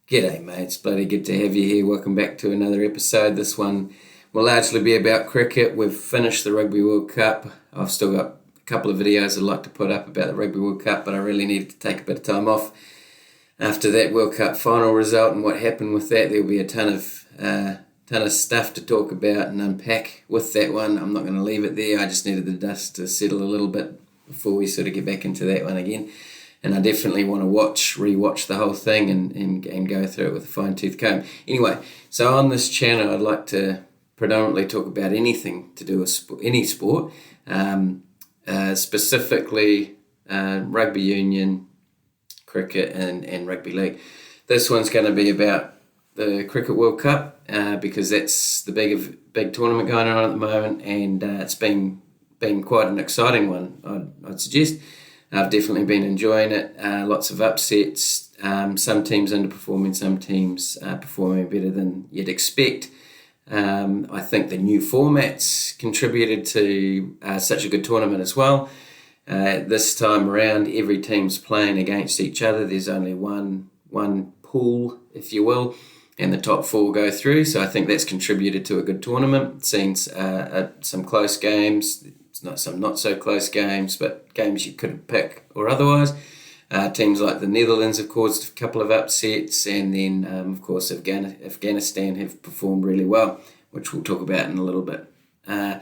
G'day mates, bloody good to have you here. Welcome back to another episode. This one will largely be about cricket. We've finished the Rugby World Cup. I've still got a couple of videos I'd like to put up about the Rugby World Cup, but I really needed to take a bit of time off after that World Cup final result and what happened with that. There'll be a ton of stuff to talk about and unpack with that one. I'm not going to leave it there. I just needed the dust to settle a little bit before we sort of get back into that one again. And I definitely want to rewatch the whole thing and go through it with a fine-tooth comb. Anyway, so on this channel, I'd like to predominantly talk about anything to do with any sport, specifically rugby union, cricket, and rugby league. This one's going to be about the Cricket World Cup because that's the big tournament going on at the moment, and it's been quite an exciting one, I'd suggest. I've definitely been enjoying it. Lots of upsets, some teams underperforming, some teams performing better than you'd expect. I think the new formats contributed to such a good tournament as well. This time around, every team's playing against each other. There's only one pool, if you will, and the top four go through. So I think that's contributed to a good tournament. Seen some close games. Some not so close games, but games you couldn't pick or otherwise. Teams like the Netherlands have caused a couple of upsets, and then of course Afghanistan have performed really well, which we'll talk about in a little bit. Now,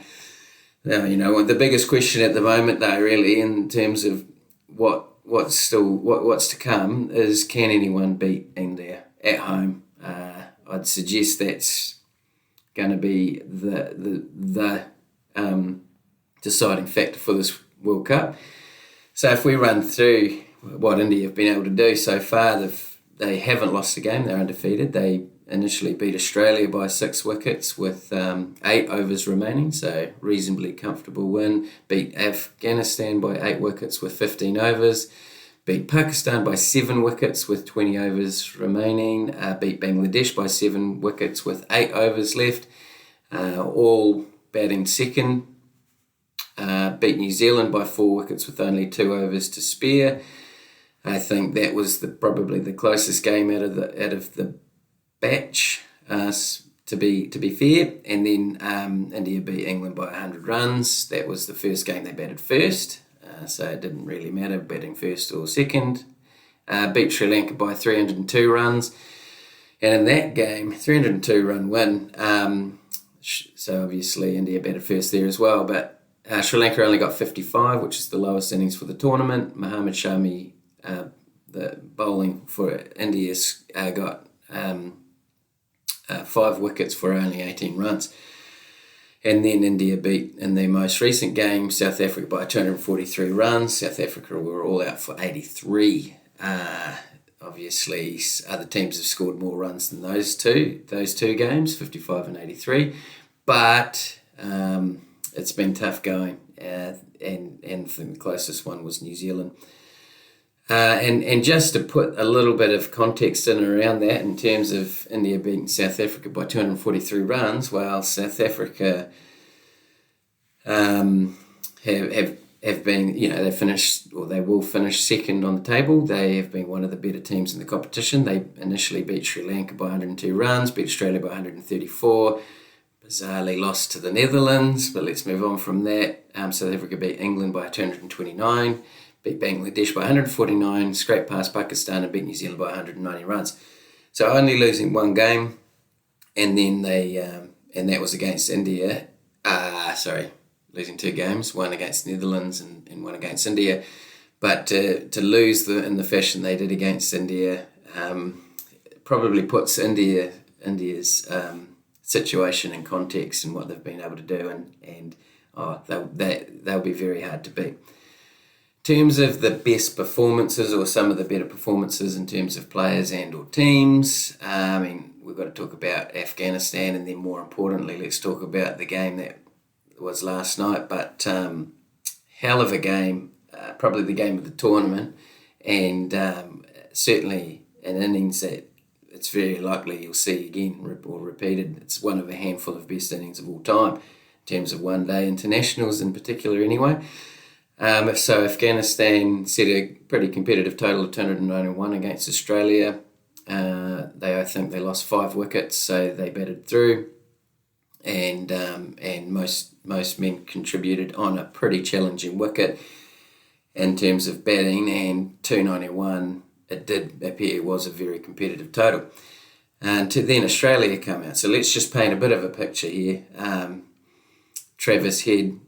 the biggest question at the moment, though, really, in terms of what's to come, is can anyone beat India at home? I'd suggest that's going to be the deciding factor for this World Cup. So if we run through what India have been able to do so far, they haven't lost a game. They're undefeated. They initially beat Australia by 6 wickets with 8 overs remaining, so reasonably comfortable win. Beat Afghanistan by 8 wickets with 15 overs. Beat Pakistan by 7 wickets with 20 overs remaining. Beat Bangladesh by 7 wickets with 8 overs left. All batting second. Beat New Zealand by 4 wickets with only 2 overs to spare. I think that was probably the closest game out of the batch, to be fair. And then India beat England by 100 runs. That was the first game they batted first, so it didn't really matter batting first or second. Beat Sri Lanka by 302 runs, and in that game, 302 run win. So obviously India batted first there as well, but Sri Lanka only got 55, which is the lowest innings for the tournament. Mohammad Shami, the bowling for India, got 5 wickets for only 18 runs. And then India beat, in their most recent game, South Africa by 243 runs. South Africa were all out for 83. Obviously, other teams have scored more runs than those two games, 55 and 83. But it's been tough going, and the closest one was New Zealand. And just to put a little bit of context in and around that, in terms of India beating South Africa by 243 runs, well, South Africa have been, they finished, or they will finish second on the table. They have been one of the better teams in the competition. They initially beat Sri Lanka by 102 runs, beat Australia by 134. Bizarrely lost to the Netherlands, but let's move on from that. South Africa beat England by 229, beat Bangladesh by 149, scraped past Pakistan and beat New Zealand by 190 runs. So only losing one game, and then and that was against India. Losing 2 games, one against the Netherlands and one against India. But to lose in the fashion they did against India probably puts India's situation in context and what they've been able to do, and they'll be very hard to beat. In terms of the best performances, or some of the better performances in terms of players and or teams, we've got to talk about Afghanistan, and then more importantly, let's talk about the game that was last night. But hell of a game, probably the game of the tournament, and certainly an innings that it's very likely you'll see again or repeated. It's one of a handful of best innings of all time in terms of one-day internationals in particular anyway. So Afghanistan set a pretty competitive total of 291 against Australia. The I think they lost 5 wickets, so they batted through, and most men contributed on a pretty challenging wicket in terms of batting, and 291, it did appear was a very competitive total. And then Australia come out. So let's just paint a bit of a picture here. Travis Head,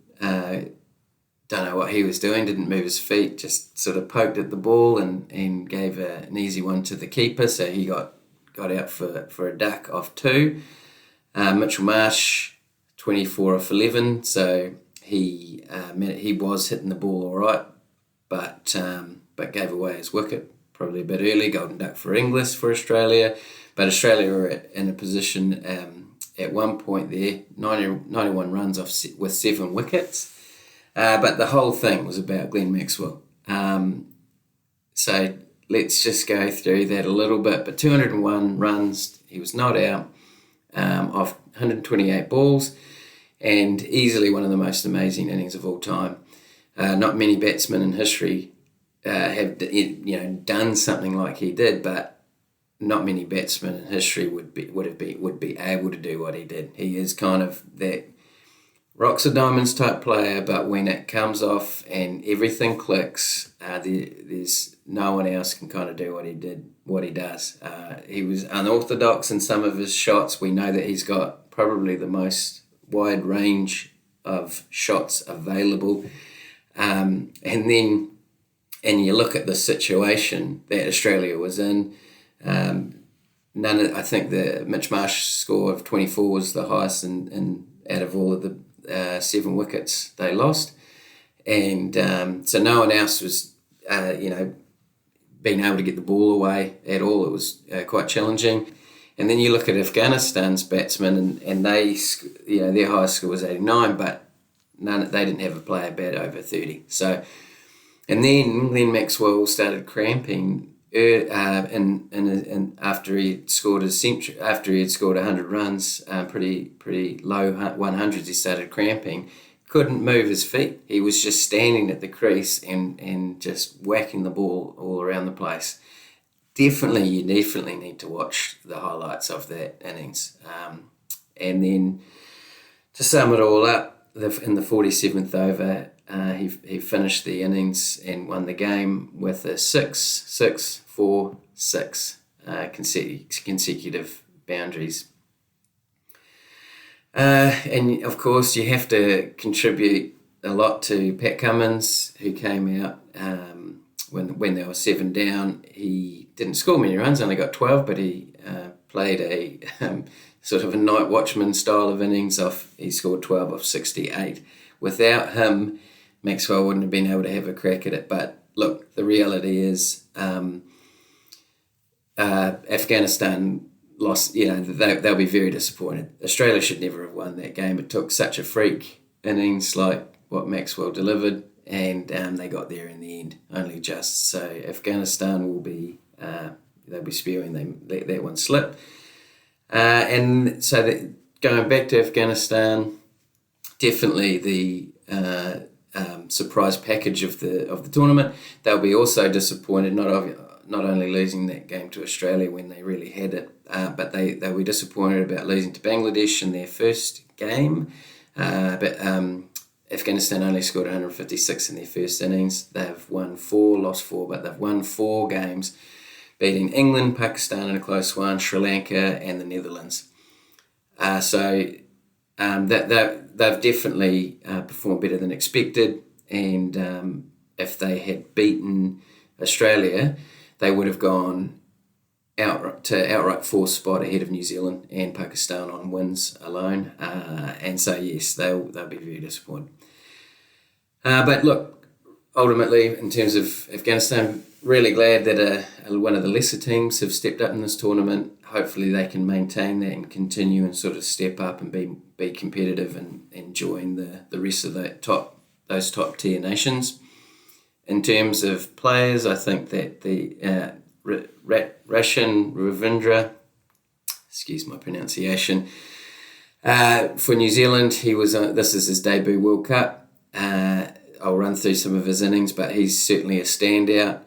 don't know what he was doing, didn't move his feet, just sort of poked at the ball and gave an easy one to the keeper, so he got out for a duck off 2. Mitchell Marsh, 24 off 11, so he was hitting the ball all right, but gave away his wicket probably a bit early. Golden duck for Inglis for Australia, but Australia were in a position at one point there, 91 runs off with 7 wickets. But the whole thing was about Glenn Maxwell. So let's just go through that a little bit. But 201 runs, he was not out off 128 balls, and easily one of the most amazing innings of all time. Not many batsmen in history have done something like he did, but not many batsmen in history would be able to do what he did. He is kind of that rocks or diamonds type player, but when it comes off and everything clicks, there's no one else can kind of do what he does. He was unorthodox in some of his shots. We know that he's got probably the most wide range of shots available. And you look at the situation that Australia was in. I think the Mitch Marsh score of 24 was the highest in out of all of the 7 wickets they lost, and so no one else was being able to get the ball away at all. It was quite challenging. And then you look at Afghanistan's batsmen, and they their highest score was 89, but they didn't have a player bat over 30. So, and then Maxwell started cramping. And after he had scored his century, after he had scored 100 runs, pretty low 100s, he started cramping. Couldn't move his feet. He was just standing at the crease and just whacking the ball all around the place. You definitely need to watch the highlights of that innings. And then to sum it all up, in the 47th over, he finished the innings and won the game with a 6-6-4-6 consecutive boundaries. And of course, you have to contribute a lot to Pat Cummins, who came out when they were 7 down. He didn't score many runs, only got 12, but he played a sort of a night watchman style of innings. He scored 12 off 68. Without him, Maxwell wouldn't have been able to have a crack at it. But look, the reality is Afghanistan lost. They'll be very disappointed. Australia should never have won that game. It took such a freak innings like what Maxwell delivered, and they got there in the end, only just. So Afghanistan will be they'll be spewing. They let that one slip. And so going back to Afghanistan, definitely the surprise package of the tournament. They'll be also disappointed, not only losing that game to Australia when they really had it, but they'll be disappointed about losing to Bangladesh in their first game. But Afghanistan only scored 156 in their first innings. They've won 4, lost 4, but they've won 4 games, beating England, Pakistan in a close one, Sri Lanka, and the Netherlands. They've definitely performed better than expected, and if they had beaten Australia, they would have gone outright 4th spot ahead of New Zealand and Pakistan on wins alone. And so yes, they'll be very disappointed. But look, ultimately, in terms of Afghanistan, really glad that one of the lesser teams have stepped up in this tournament. Hopefully they can maintain that and continue and sort of step up and be competitive and join the rest of those top tier nations. In terms of players, I think that the Rashin Ravindra, excuse my pronunciation, for New Zealand, this is his debut World Cup. I'll run through some of his innings, but he's certainly a standout.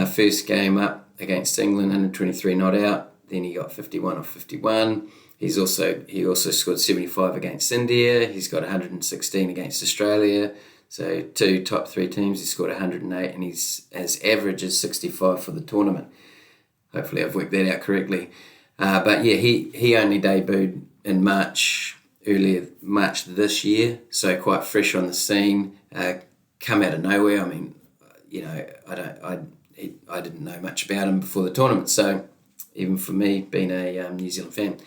First game up against England, 123 not out. then he got 51 off 51. He also scored 75 against India. He's got 116 against Australia. So 2 top 3 teams, he scored 108, and his average is 65 for the tournament. Hopefully I've worked that out correctly. But yeah, he only debuted in earlier March this year, so quite fresh on the scene. Come out of nowhere. I mean, I didn't know much about him before the tournament, so even for me, being a New Zealand fan.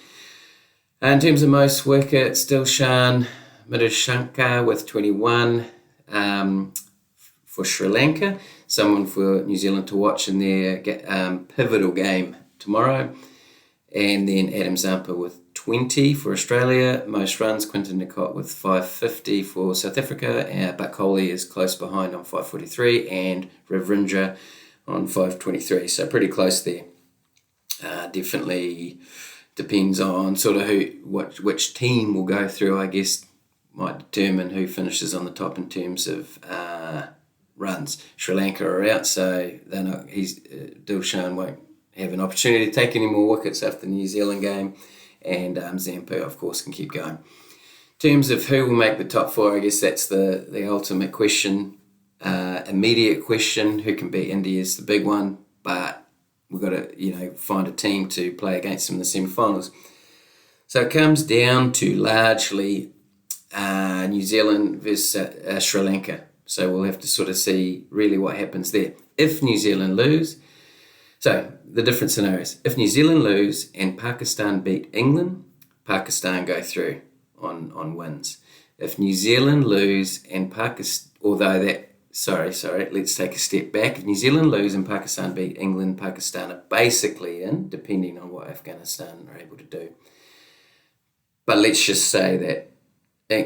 In terms of most wickets, Dilshan Madhushankar with 21 for Sri Lanka, someone for New Zealand to watch in their pivotal game tomorrow. And then Adam Zampa with 20 for Australia. Most runs, Quinton de Kock with 550 for South Africa. But Kohli is close behind on 543, and Ravindra on 523. So pretty close there. Definitely depends on sort of which team will go through, I guess, might determine who finishes on the top in terms of runs. Sri Lanka are out, so Dilshan won't have an opportunity to take any more wickets after the New Zealand game, and Zampa, of course, can keep going. In terms of who will make the top 4, I guess that's the ultimate question, immediate question. Who can beat India is the big one, but we've got to find a team to play against them in the semi-finals. So it comes down to largely New Zealand versus Sri Lanka. So we'll have to sort of see really what happens there. If New Zealand lose, so the different scenarios. If New Zealand lose and Pakistan beat England, Pakistan go through on wins. If New Zealand lose and let's take a step back. If New Zealand lose and Pakistan beat England, Pakistan are basically in, depending on what Afghanistan are able to do. But let's just say that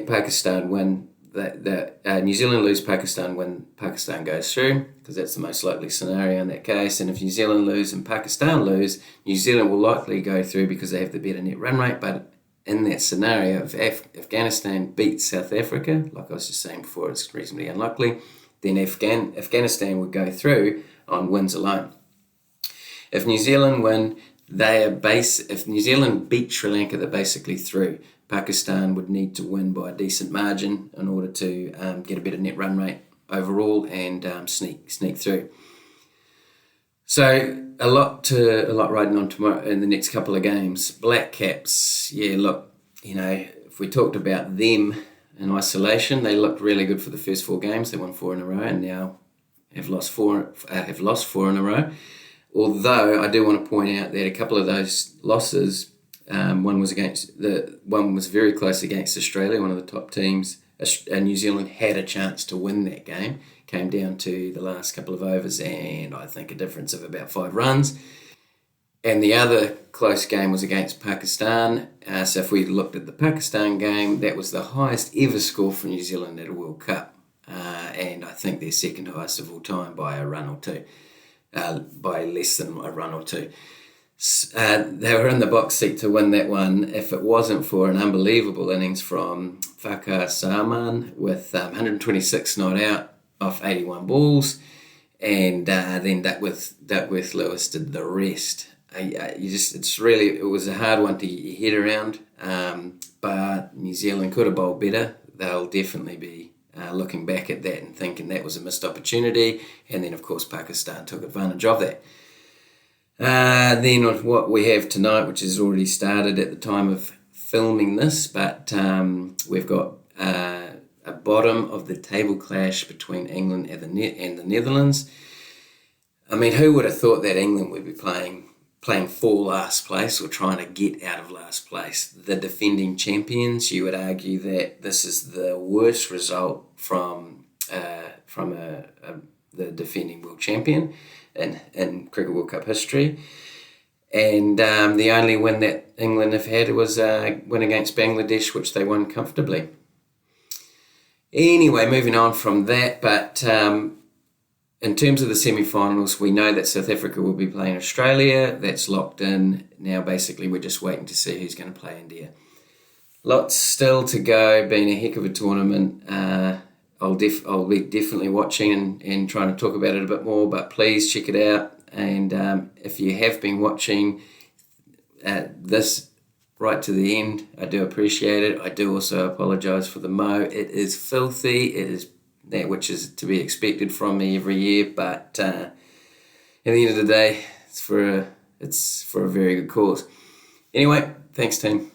Pakistan win, New Zealand lose, Pakistan win, Pakistan goes through, because that's the most likely scenario in that case. And if New Zealand lose and Pakistan lose, New Zealand will likely go through because they have the better net run rate. But in that scenario, if Afghanistan beats South Africa, like I was just saying before, it's reasonably unlikely, then Afghanistan would go through on wins alone. If New Zealand win, if New Zealand beat Sri Lanka, they're basically through. Pakistan would need to win by a decent margin in order to get a better net run rate overall and sneak through. So a lot riding on tomorrow in the next couple of games. Black Caps, yeah, look, if we talked about them in isolation, they looked really good for the first 4 games. They won 4 in a row and now have lost 4 in a row. Although I do want to point out that a couple of those losses, one was very close against Australia, one of the top teams. New Zealand had a chance to win that game. Came down to the last couple of overs and I think a difference of about 5 runs. And the other close game was against Pakistan. So if we looked at the Pakistan game, that was the highest ever score for New Zealand at a World Cup. And I think their second highest of all time by a run or two. By less than a run or two. They were in the box seat to win that one if it wasn't for an unbelievable innings from Fakhar Zaman with 126 not out off 81 balls, and then Duckworth Lewis did the rest. It was a hard one to get your head around, but New Zealand could have bowled better. They'll definitely be looking back at that and thinking that was a missed opportunity, and then of course Pakistan took advantage of that. Then what we have tonight, which has already started at the time of filming this, but we've got a bottom of the table clash between England and the Netherlands. I mean, who would have thought that England would be playing for last place or trying to get out of last place? The defending champions, you would argue that this is the worst result from the defending world champion in Cricket World Cup history. And the only win that England have had was a win against Bangladesh, which they won comfortably. Anyway, moving on from that, but in terms of the semi-finals, we know that South Africa will be playing Australia. That's locked in. Now, basically, we're just waiting to see who's going to play India. Lots still to go. Been a heck of a tournament. I'll be definitely watching and trying to talk about it a bit more, but please check it out. And if you have been watching, this right to the end. I do appreciate it. I do also apologise for the mow. It is filthy. It is that which is to be expected from me every year, but at the end of the day, it's for a very good cause. Anyway, thanks team.